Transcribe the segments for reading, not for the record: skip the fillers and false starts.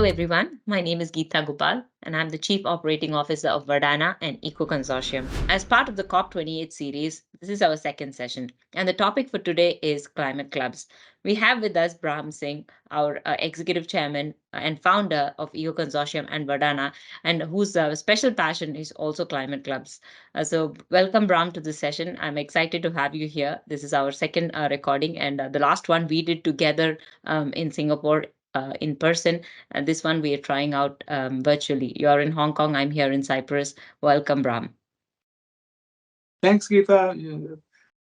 everyone. My name is Geeta Gopal, and I'm the Chief Operating Officer of Verdana and EcoConsortium. As part of the COP28 series, this is our second session, and the topic for today is climate clubs. We have with us Brahm Singh, our Executive Chairman and founder of EcoConsortium and Verdana, and whose special passion is also climate clubs. Welcome, Brahm, to this session. I'm excited to have you here. This is our second recording, and the last one we did together in Singapore in person. And this one we are trying out virtually. You're in Hong Kong, I'm here in Cyprus. Welcome, Brahm. Thanks, Geeta.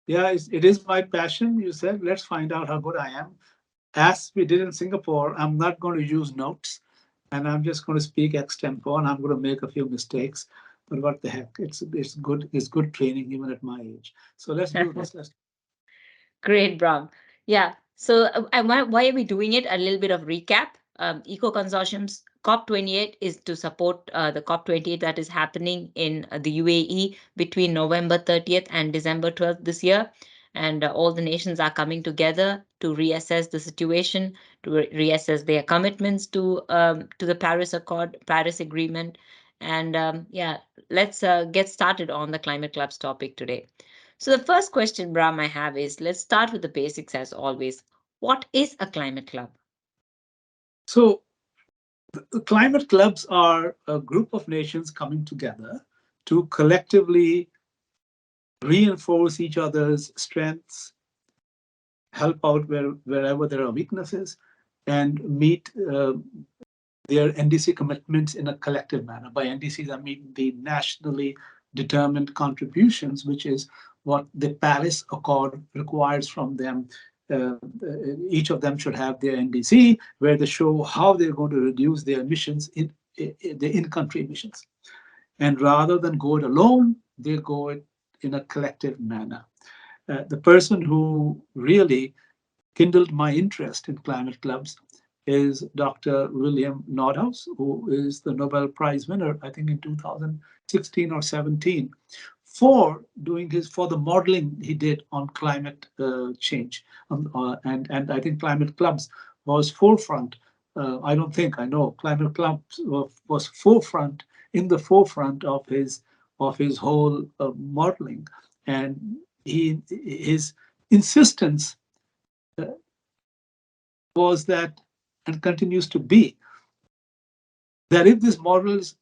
Yeah, it is my passion. You said, let's find out how good I am. As we did in Singapore, I'm not going to use notes and I'm just going to speak extempore and I'm going to make a few mistakes. But what the heck? It's good training even at my age. So let's do this. Great, Brahm. Yeah. Why are we doing it? A little bit of recap. Eco Consortium's COP28 is to support the COP28 that is happening in the UAE between November 30th and December 12th this year. And all the nations are coming together to reassess the situation, to reassess their commitments to the Paris Accord, Paris Agreement. And yeah, let's get started on the climate clubs topic today. So the first question, Brahm, I have is let's start with the basics as always. What is a climate club? So the climate clubs are a group of nations coming together to collectively reinforce each other's strengths, help out wherever there are weaknesses, and meet their NDC commitments in a collective manner. By NDCs, I mean the nationally determined contributions, which is what the Paris Accord requires from them. Each of them should have their NDC, where they show how they're going to reduce their emissions the in-country emissions. And rather than go it alone, they go it in a collective manner. The person who really kindled my interest in climate clubs is Dr. William Nordhaus, who is the Nobel Prize winner, I think in 2016 or 17, for the modeling he did on climate change. And I think climate clubs was forefront. I don't think I know climate clubs was in the forefront of his whole modeling, and his insistence was that, and continues to be, that if these models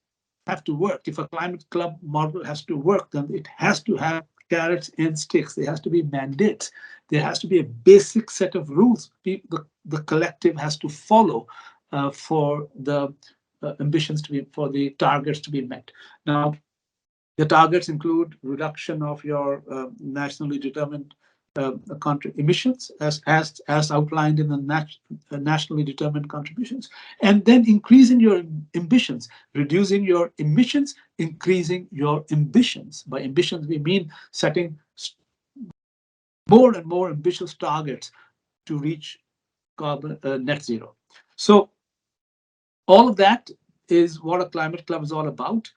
have to work, if a climate club model has to work, then it has to have carrots and sticks. There has to be mandates. There has to be a basic set of rules the collective has to follow for the for the targets to be met. Now, the targets include reduction of your nationally determined emissions as outlined in the nationally determined contributions, and then increasing your ambitions, reducing your emissions, increasing your ambitions. By ambitions, we mean setting more and more ambitious targets to reach carbon net zero. So all of that is what a climate club is all about.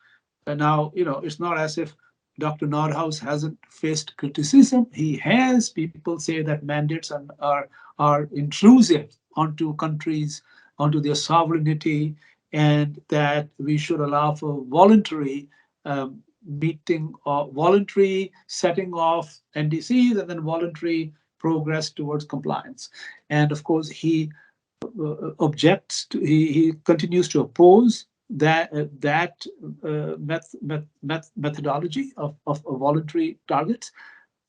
And now, it's not as if Dr. Nordhaus hasn't faced criticism. He has. People say that mandates are intrusive onto countries, onto their sovereignty, and that we should allow for voluntary meeting or voluntary setting of NDCs and then voluntary progress towards compliance. And of course, he he continues to oppose that methodology of voluntary targets.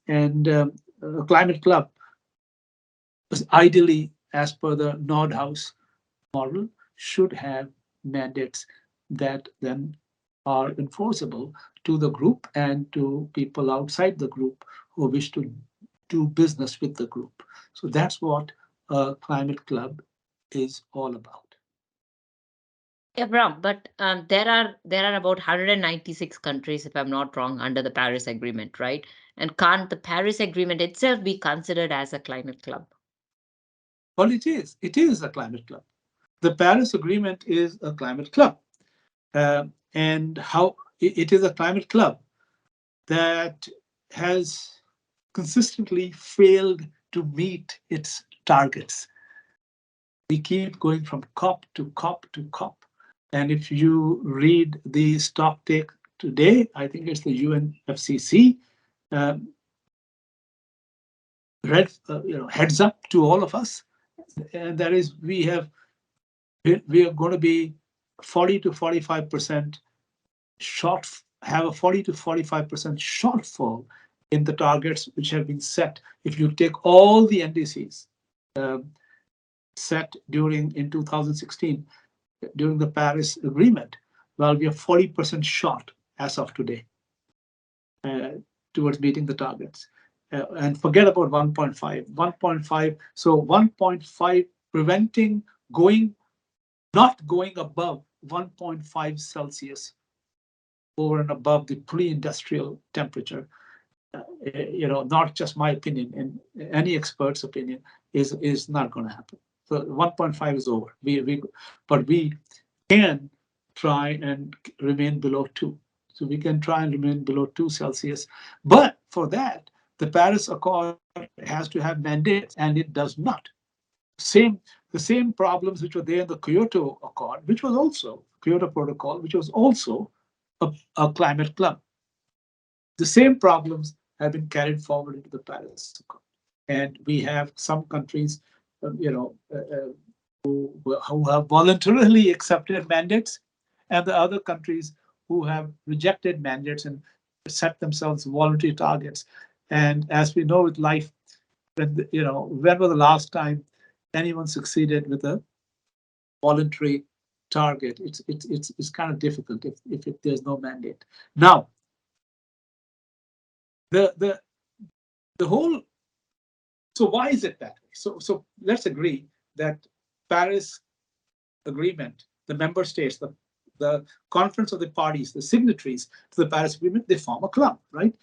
And a climate club, ideally, as per the Nordhaus model, should have mandates that then are enforceable to the group and to people outside the group who wish to do business with the group. So that's what a climate club is all about. Yeah, Brahm, but there are about 196 countries, if I'm not wrong, under the Paris Agreement, right? And can't the Paris Agreement itself be considered as a climate club? Well, it is. It is a climate club. The Paris Agreement is a climate club. And how it is a climate club that has consistently failed to meet its targets. we keep going from COP to COP to COP. And if you read the stock take today, I think it's the UNFCCC, um, heads up to all of us, and that is we are going to be 40 to 45% short, have a 40 to 45% shortfall in the targets which have been set. If you take all the NDCs set during in 2016 during the Paris Agreement, well, we are 40% short as of today uh, towards meeting the targets. And forget about 1.5. 1.5. So 1.5 preventing going not going above 1.5 Celsius over and above the pre-industrial temperature. Not just my opinion, and any expert's opinion is not going to happen. So 1.5 is over. But we can try and remain below 2. So we can try and remain below 2 Celsius. But for that, the Paris Accord has to have mandates, and it does not. Same the same problems which were there in the Kyoto Accord, which was also Kyoto Protocol, which was also a climate club. The same problems have been carried forward into the Paris Accord. And we have some countries, who have voluntarily accepted mandates, and the other countries who have rejected mandates and set themselves voluntary targets. And as we know with life, when was the last time anyone succeeded with a voluntary target? It's kind of difficult if there's no mandate. Now, the the the whole so why is it that way? So let's agree that Paris Agreement, the member states, the conference of the parties, the signatories to the Paris Agreement, they form a club, right?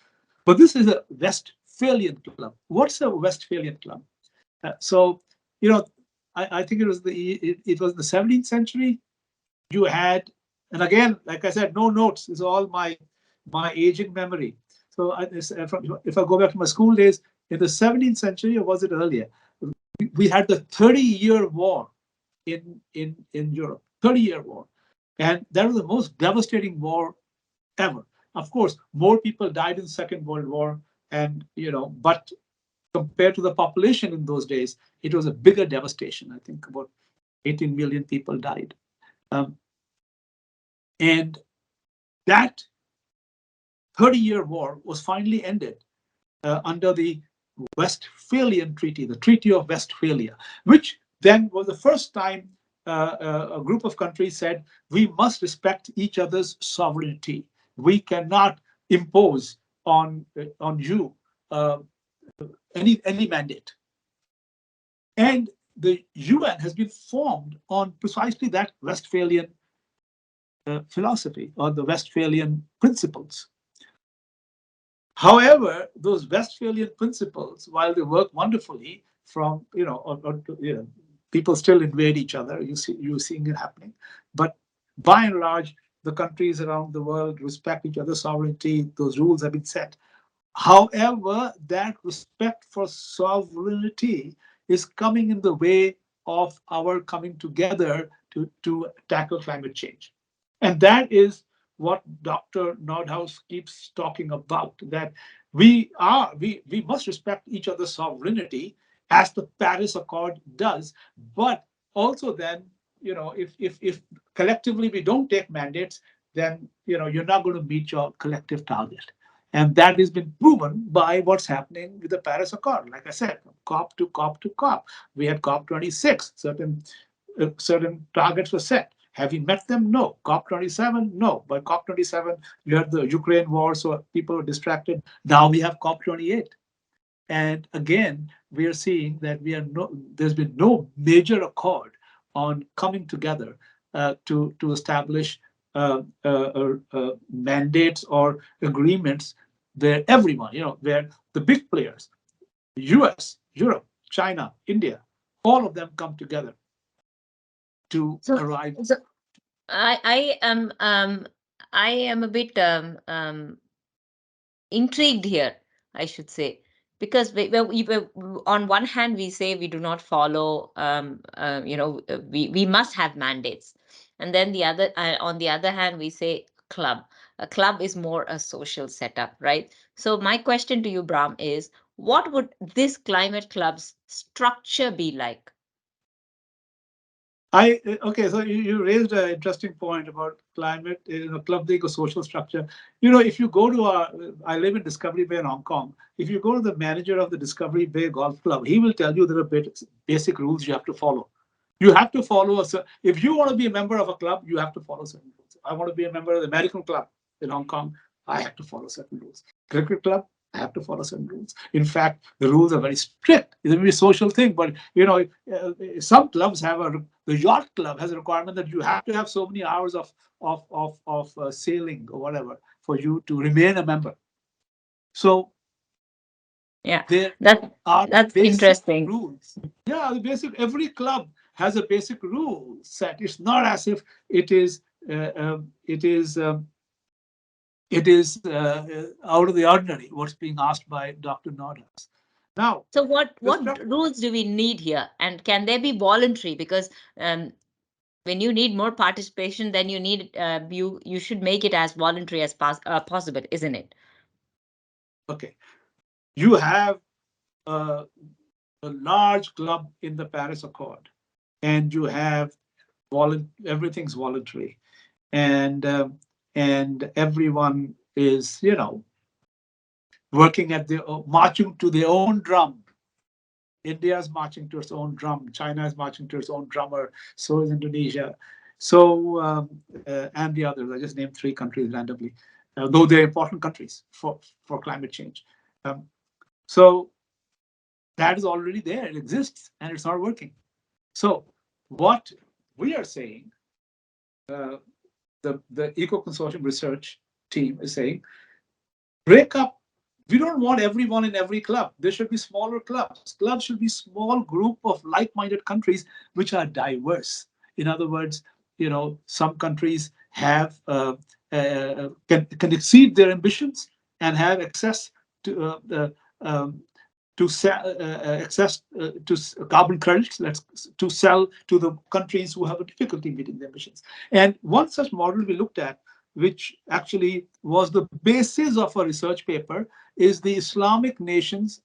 But this is a Westphalian club. What's a Westphalian club? So, you know, I think it was the 17th century. You had, and again, like I said, no notes. It's all my aging memory. So if I go back to my school days, in the 17th century, or was it earlier, we had the 30-year war in Europe, 30-year war. And that was the most devastating war ever. Of course, more people died in the Second World War, and but compared to the population in those days, it was a bigger devastation. I think about 18 million people died. Um, and that 30-year war was finally ended under the Westphalian Treaty, the Treaty of Westphalia, which then was the first time a group of countries said, we must respect each other's sovereignty. We cannot impose on you uh, any mandate. And the UN has been formed on precisely that Westphalian philosophy, or the Westphalian principles. However, those Westphalian principles, while they work wonderfully, from people still invade each other. You're seeing it happening, but by and large, the countries around the world respect each other's sovereignty. Those rules have been set. However, that respect for sovereignty is coming in the way of our coming together to tackle climate change. And that is what Dr. Nordhaus keeps talking about, that we must respect each other's sovereignty as the Paris Accord does, but also then, if collectively we don't take mandates, then you're not going to meet your collective target. And that has been proven by what's happening with the Paris Accord. Like I said, from COP to COP to COP. We had COP26, certain targets were set. Have we met them? No. COP27? No. By COP27, you had the Ukraine war, so people were distracted. Now we have COP28. And again, we are seeing that there's been no major accord on coming together to establish mandates or agreements where everyone, where the big players, US, Europe, China, India, all of them come together to So, arrive. so I am a bit intrigued here, I should say. Because on one hand we say we do not follow, we must have mandates, and then on the other hand we say club. A club is more a social setup, right? So my question to you, Brahm, is what would this climate club's structure be like? Okay, so you raised an interesting point about climate, club, the eco-social structure. If you go to I live in Discovery Bay in Hong Kong. If you go to the manager of the Discovery Bay Golf Club, he will tell you there are basic rules you have to follow. You have to follow if you want to be a member of a club, you have to follow certain rules. I want to be a member of the American club in Hong Kong. I have to follow certain rules. Cricket club, I have to follow certain rules. In fact, the rules are very strict. It's a very social thing, but some clubs have the yacht club has a requirement that you have to have so many hours of sailing or whatever for you to remain a member. So Yeah, there that are that's basic interesting. rules. Yeah, the basic. Every club has a basic rule set. It's not as if it is uh, um, it is um, it is out of the ordinary. What's being asked by Dr. Nordhaus. Now, So what the rules do we need here, and can they be voluntary? Because when you need more participation, then you should make it as voluntary as possible, isn't it? okay, you have a, a large club in the Paris Accord, and you have everything's voluntary, and and everyone is working at marching to their own drum. India is marching to its own drum. China is marching to its own drummer. So is Indonesia. So and the others. I just named three countries randomly, though they're important countries for climate change. Um, so that is already there. It exists and it's not working. So what we are saying, uh, the EcoConsortium research team is saying, break up. We don't want everyone in every club. There should be smaller clubs. Clubs should be small group of like-minded countries which are diverse. In other words, some countries have can exceed their ambitions and have access to um, access to carbon credits. To sell to the countries who have a difficulty meeting their ambitions. And one such model we looked at, which actually was the basis of a research paper, is the Islamic Nations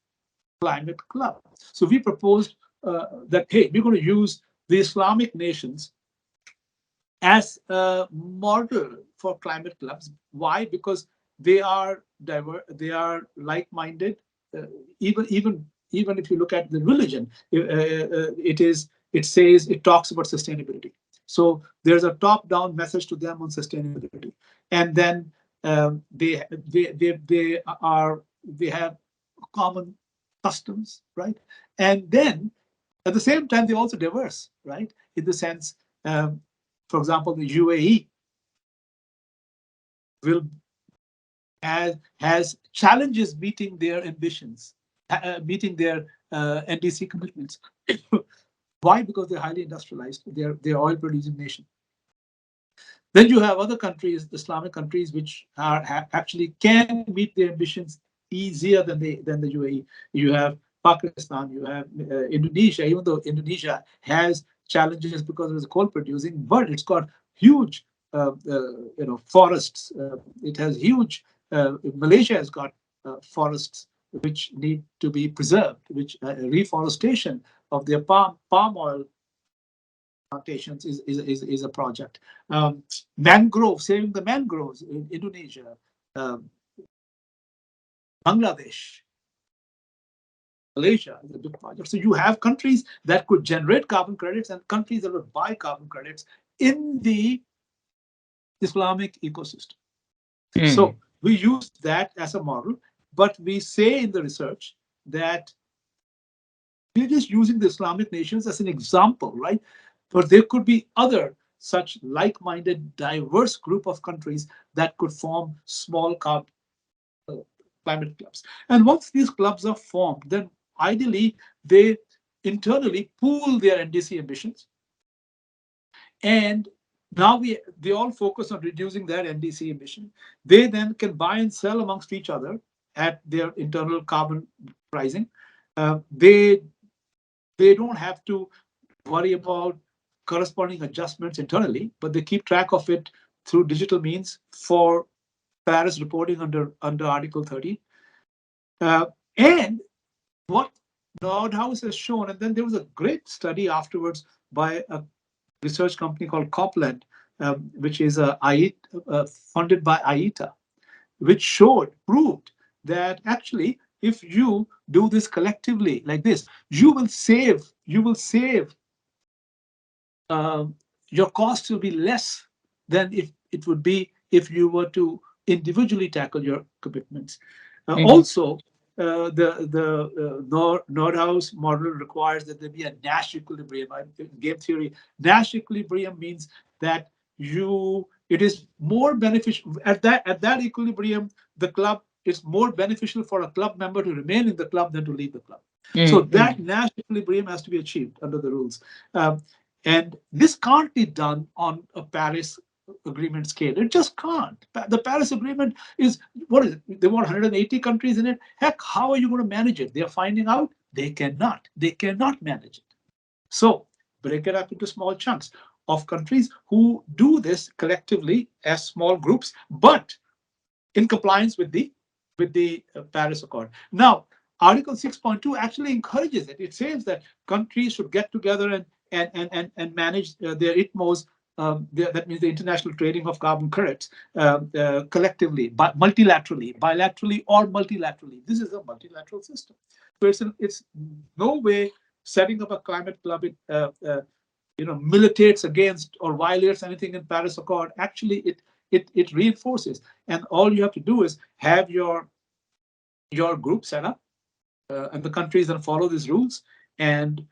Climate Club. So we proposed that, hey, we're going to use the Islamic nations as a model for climate clubs. Why? Because they are diverse, they are like-minded. Uh, even if you look at the religion, it talks about sustainability. So there's a top-down message to them on sustainability, and then they have common customs, right? And then at the same time, they're also diverse, right? In the sense, um, for example, the UAE will has challenges meeting their ambitions, meeting their NDC commitments. Why? Because they're highly industrialized. They're oil producing nation. Then you have other countries, Islamic countries, which actually can meet their ambitions easier than the UAE. You have Pakistan, you have Indonesia. Even though Indonesia has challenges because it is coal producing, but it's got huge, forests. It has huge. Malaysia has got forests which need to be preserved, which reforestation of their palm oil plantations is a project. Saving the mangroves in Indonesia, um, Bangladesh, Malaysia is a big project. So you have countries that could generate carbon credits and countries that would buy carbon credits in the Islamic ecosystem. Hmm. So we use that as a model, but we say in the research that we're just using the Islamic nations as an example, right? But there could be other such like-minded, diverse group of countries that could form small uh, climate clubs. And once these clubs are formed, then ideally they internally pool their NDC emissions, and now they all focus on reducing their NDC emission. They then can buy and sell amongst each other at their internal carbon rising. They don't have to worry about corresponding adjustments internally, but they keep track of it through digital means for Paris reporting under Article 30. Uh, and what Nordhaus has shown, and then there was a great study afterwards by a research company called Copland, which is funded by IETA, which proved that actually, if you do this collectively like this, you will save um, your cost will be less than if it would be if you were to individually tackle your commitments. Mhm. Also, Nordhaus model requires that there be a Nash equilibrium. In game theory, Nash equilibrium means that it is more beneficial at that equilibrium. The club is more beneficial for a club member to remain in the club than to leave the club. So Mm. that Nash equilibrium has to be achieved under the rules. Um, and this can't be done on a Paris Agreement scale. It just can't. The Paris Agreement is, what is it? They want 180 countries in it. Heck, how are you going to manage it? They're finding out they cannot. They cannot manage it. So break it up into small chunks of countries who do this collectively as small groups, but in compliance with the Paris Accord. Now, Article 6.2 actually encourages it. It says that countries should get together and manage their ITMOs. That means the international trading of carbon credits collectively, but multilaterally, bilaterally, or multilaterally. This is a multilateral system. So it's no way setting up a climate club. Militates against or violates anything in Paris Accord. Actually, it reinforces. And all you have to do is have your group set up, and the countries then follow these rules and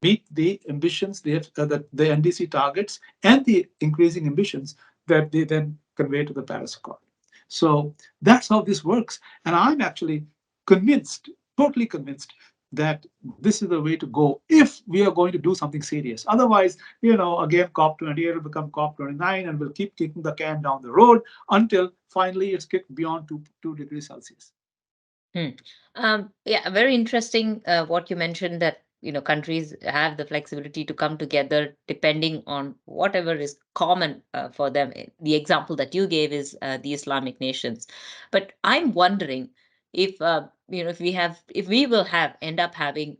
meet the ambitions they have, the NDC targets and the increasing ambitions that they then convey to the Paris Accord. So that's how this works. And I'm actually convinced, totally convinced, that this is the way to go if we are going to do something serious. Otherwise, again, COP28 will become COP29 and we'll keep kicking the can down the road until finally it's kicked beyond 2 degrees Celsius. Hmm. Yeah, very interesting what you mentioned that countries have the flexibility to come together depending on whatever is common for them. The example that you gave is the Islamic nations, but I'm wondering if if we will have end up having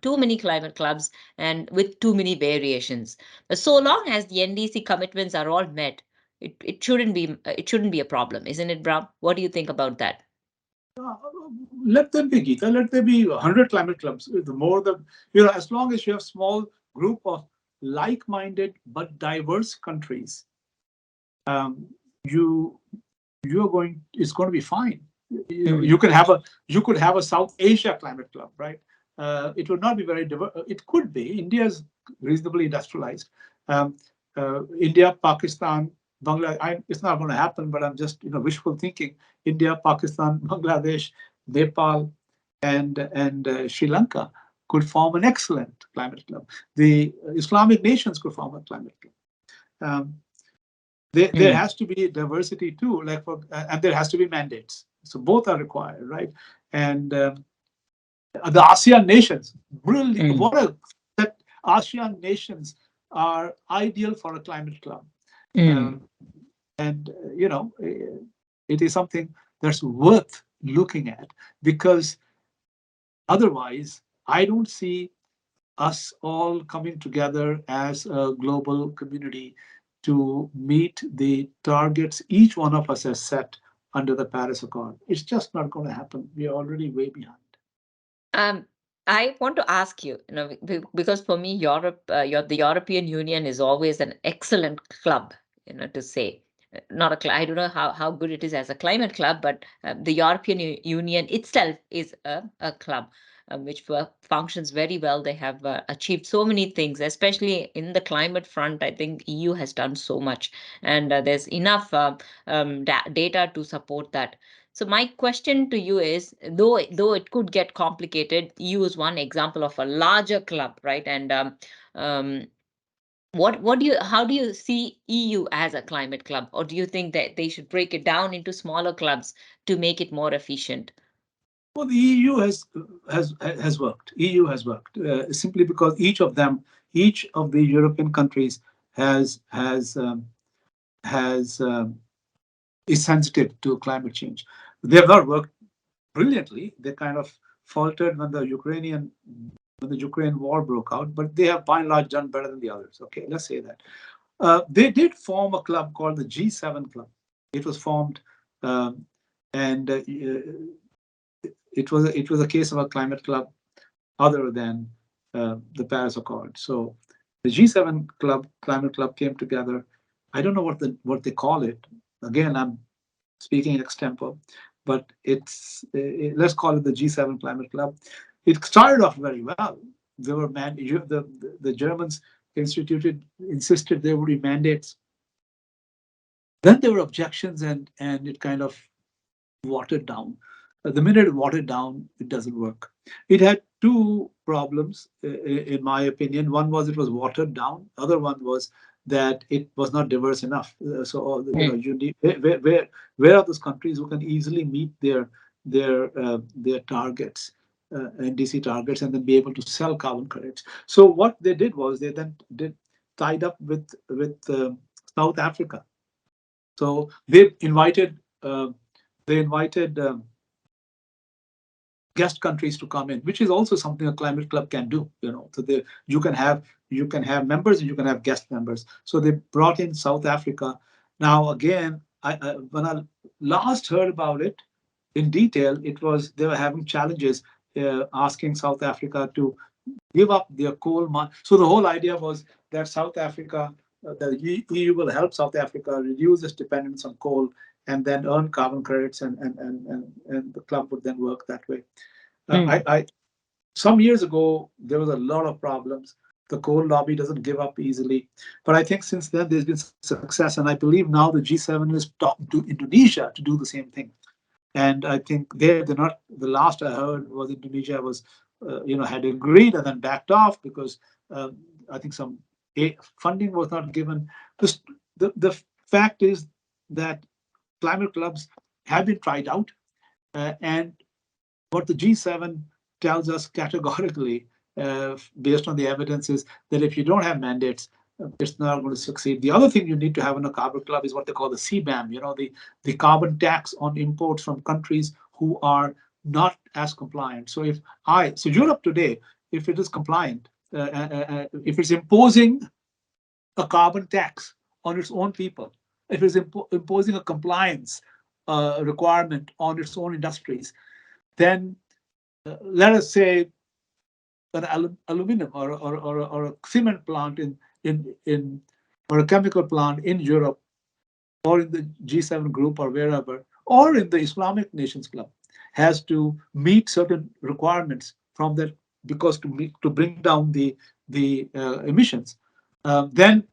too many climate clubs and with too many variations. But so long as the NDC commitments are all met, it shouldn't be a problem, isn't it, Bram? What do you think about that? Uh, Let them be, Geeta. Let there be 100 climate clubs. The more the, as long as you have small group of like-minded but diverse countries, um, you you are going. It's going to be fine. Hmm. You could have a South Asia climate club, right? It would not be very diverse. It could be. India is reasonably industrialized. Um, India, Pakistan, Bangladesh. It's not going to happen, but I'm just wishful thinking. India, Pakistan, Bangladesh, Nepal, and Sri Lanka could form an excellent climate club. The Islamic nations could form a climate club. Um, there Hmm. has to be diversity too, and there has to be mandates. So both are required, right? And the ASEAN nations, really, Hmm. what a that ASEAN nations are ideal for a climate club. Hmm. Um, and it is something that's worth looking at, because otherwise, I don't see us all coming together as a global community to meet the targets each one of us has set under the Paris Accord. It's just not going to happen. We are already way behind. Um, I want to ask you, because for me, the European Union is always an excellent club, to say. Not I don't know how good it is as a climate club, but the European Union itself is a club which functions very well. They have achieved so many things, especially in the climate front. I think EU has done so much, and there's enough data to support that. So my question to you is, though it could get complicated, EU is one example of a larger club, right? And um, what do you how do you see EU as a climate club, or do you think that they should break it down into smaller clubs to make it more efficient? Well, the EU has worked. EU has worked simply because each of the European countries has is sensitive to climate change. They have not worked brilliantly. They kind of faltered when the Ukraine war broke out, but they have by and large done better than the others. Okay, let's say that. They did form a club called the G7 Club. It was formed, um, and it was a case of a climate club other than the Paris Accord. So the G7 club, climate club, came together. I don't know what they call it. Again, I'm speaking extempo, but let's call it the G7 climate club. It started off very well. There were the Germans insisted there would be mandates. Then there were objections, and it kind of watered down. The minute it watered down, it doesn't work. It had two problems, in my opinion. One was it was watered down. Other one was that it was not diverse enough. Mm. You need where are those countries who can easily meet their targets, NDC targets, and then be able to sell carbon credits. So what they did was they then did tied up with South Africa. So they invited guest countries to come in, which is also something a climate club can do. So you can have members and you can have guest members. So they brought in South Africa. Now again, when I last heard about it in detail, it was they were having challenges asking South Africa to give up their coal mine. So the whole idea was that the EU will help South Africa reduce its dependence on coal and then earn carbon credits, and the club would then work that way. Mm. Some years ago there was a lot of problems. The coal lobby doesn't give up easily, but I think since then there's been success, and I believe now the G7 is talking to Indonesia to do the same thing. And I think they're not. The last I heard was Indonesia had agreed and then backed off because I think some funding was not given. The fact is that climate clubs have been tried out, and what the G7 tells us categorically, based on the evidence, is that if you don't have mandates, it's not going to succeed. The other thing you need to have in a carbon club is what they call the CBAM, the carbon tax on imports from countries who are not as compliant. So Europe today, if it is compliant, if it's imposing a carbon tax on its own people, if it's imposing a compliance requirement on its own industries, then let us say an aluminum or a cement plant in or a chemical plant in Europe or in the G7 group or wherever, or in the Islamic Nations Club, has to meet certain requirements from that because to bring down the emissions. Then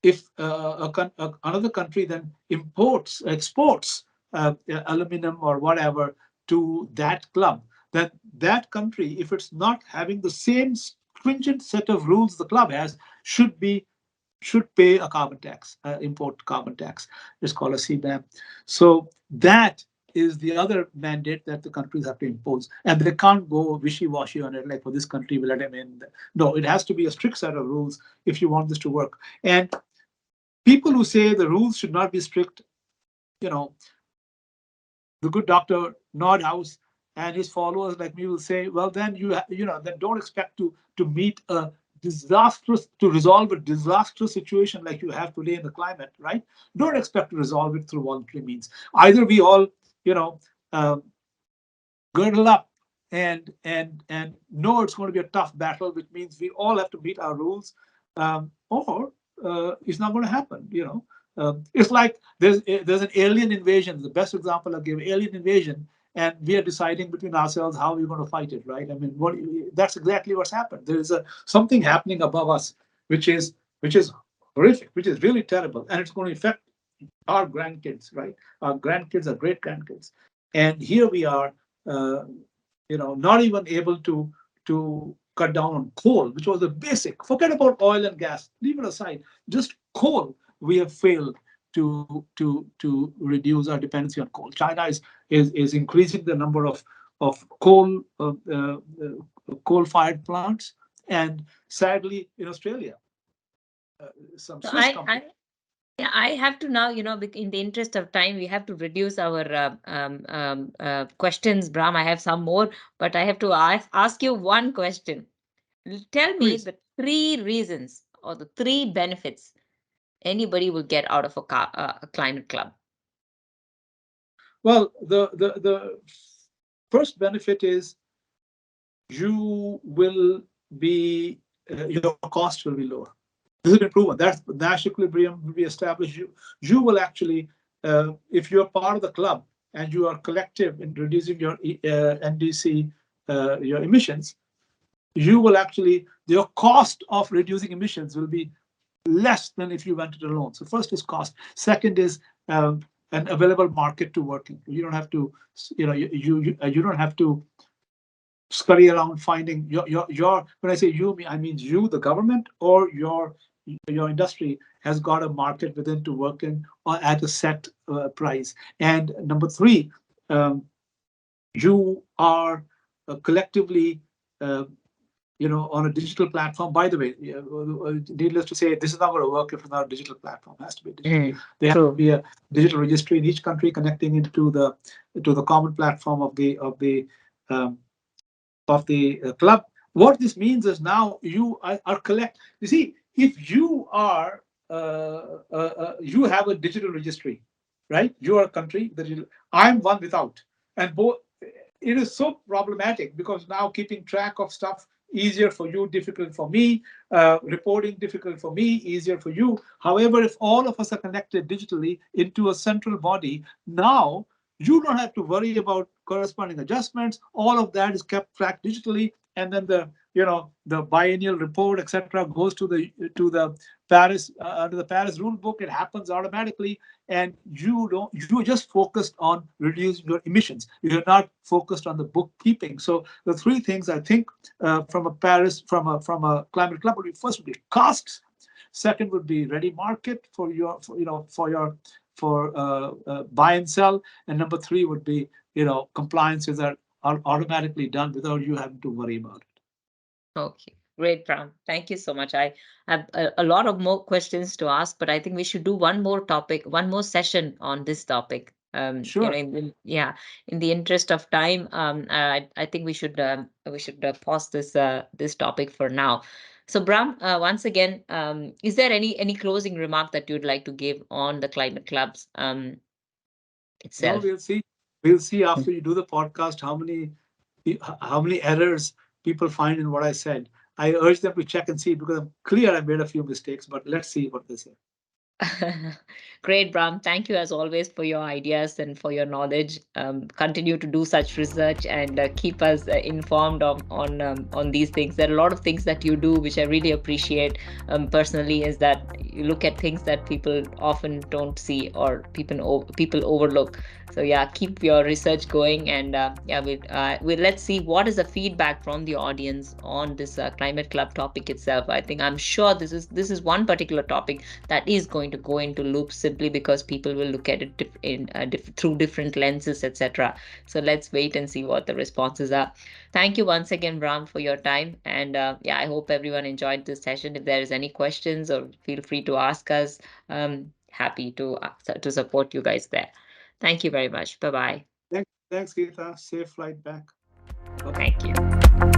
if another country then exports aluminum or whatever to that club, then that country, if it's not having the same stringent set of rules the club has, should pay a carbon tax, import carbon tax. It's called a CBAM. So that is the other mandate that the countries have to impose, and they can't go wishy-washy on it. Like for this country, we let them in. No, it has to be a strict set of rules if you want this to work. And people who say the rules should not be strict, you know, the good Dr. Nordhaus and his followers like me will say, well, then then don't expect to meet a to resolve a disastrous situation like you have today in the climate, right? Don't expect to resolve it through voluntary means. Either we all, you know, um, girdle up and know it's going to be a tough battle, which means we all have to meet our rules, or it's not going to happen. It's like there's an alien invasion. The best example I give: alien invasion, and we are deciding between ourselves how we're going to fight it. Right? I mean, that's exactly what's happened. There is something happening above us, which is horrific, which is really terrible, and it's going to affect our grandkids, right? Our grandkids, our great grandkids, and here we are, uh, not even able to cut down on coal, which was the basic. Forget about oil and gas, leave it aside. Just coal, we have failed to reduce our dependency on coal. China is increasing the number of coal-fired plants, and sadly, in Australia, some So Swiss companies. yeah, I have to now, in the interest of time, we have to reduce our questions, Brahm. I have some more, but I have to ask you one question. Tell me Please. the three reasons or the three benefits anybody will get out of a climate club. Well, the first benefit is you will be your cost will be lower. This is an improvement. That's Nash equilibrium will be established. You will actually, if you're part of the club and you are collective in reducing your NDC, your emissions, you will actually, your cost of reducing emissions will be less than if you went it alone. So first is cost. Second is an available market to work in. You don't have to, you don't have to scurry around finding your. When I say you, I mean you, the government, or your industry has got a market within to work in at a set price. And number three, you are collectively uh, on a digital platform. By the way, needless to say, this is not going to work if it's not a digital platform. It has to be digital. There has to True. be a digital registry in each country connecting into the common platform um, of the club. What this means is now you are collect. You see, if you are you have a digital registry, right? You are a country that I'm one without, and both. It is so problematic because now keeping track of stuff easier for you, difficult for me. Reporting difficult for me, easier for you. However, if all of us are connected digitally into a central body, now you don't have to worry about corresponding adjustments. All of that is kept tracked digitally, and then the biennial report, etc., goes to the Paris under the Paris rule book. It happens automatically, and you're just focused on reducing your emissions. You're not focused on the bookkeeping. So the three things I think from a Paris from a climate club would be: first would be costs, second would be ready market for your for buy and sell, and number three would be compliances that are automatically done without you having to worry about it. Okay, great, Pram. Thank you so much. I have a lot of more questions to ask, but I think we should do one more topic, one more session on this topic. Sure. Yeah, in the interest of time, I think we should pause this topic for now. So, Bram, once again, is there any closing remark that you'd like to give on the climate clubs No, itself? we'll see after you do the podcast how many errors people find in what I said. I urge them to check and see because I'm clear I made a few mistakes, but let's see what they say. Great, Bram. Thank you as always for your ideas and for your knowledge. Continue to do such research and keep us informed on these things. There are a lot of things that you do which I really appreciate personally. Is that you look at things that people often don't see or people overlook. So yeah, keep your research going, and yeah, we let's see what is the feedback from the audience on this climate club topic itself. I think I'm sure this is one particular topic that is going to go into loops simply because people will look at it through different lenses, etc. So let's wait and see what the responses are. Thank you once again, Ram, for your time, and yeah, I hope everyone enjoyed this session. If there is any questions, or feel free to ask us. Happy to support you guys there. Thank you very much. Bye bye. Thanks, Geeta. Safe flight back. Bye bye. Thank you.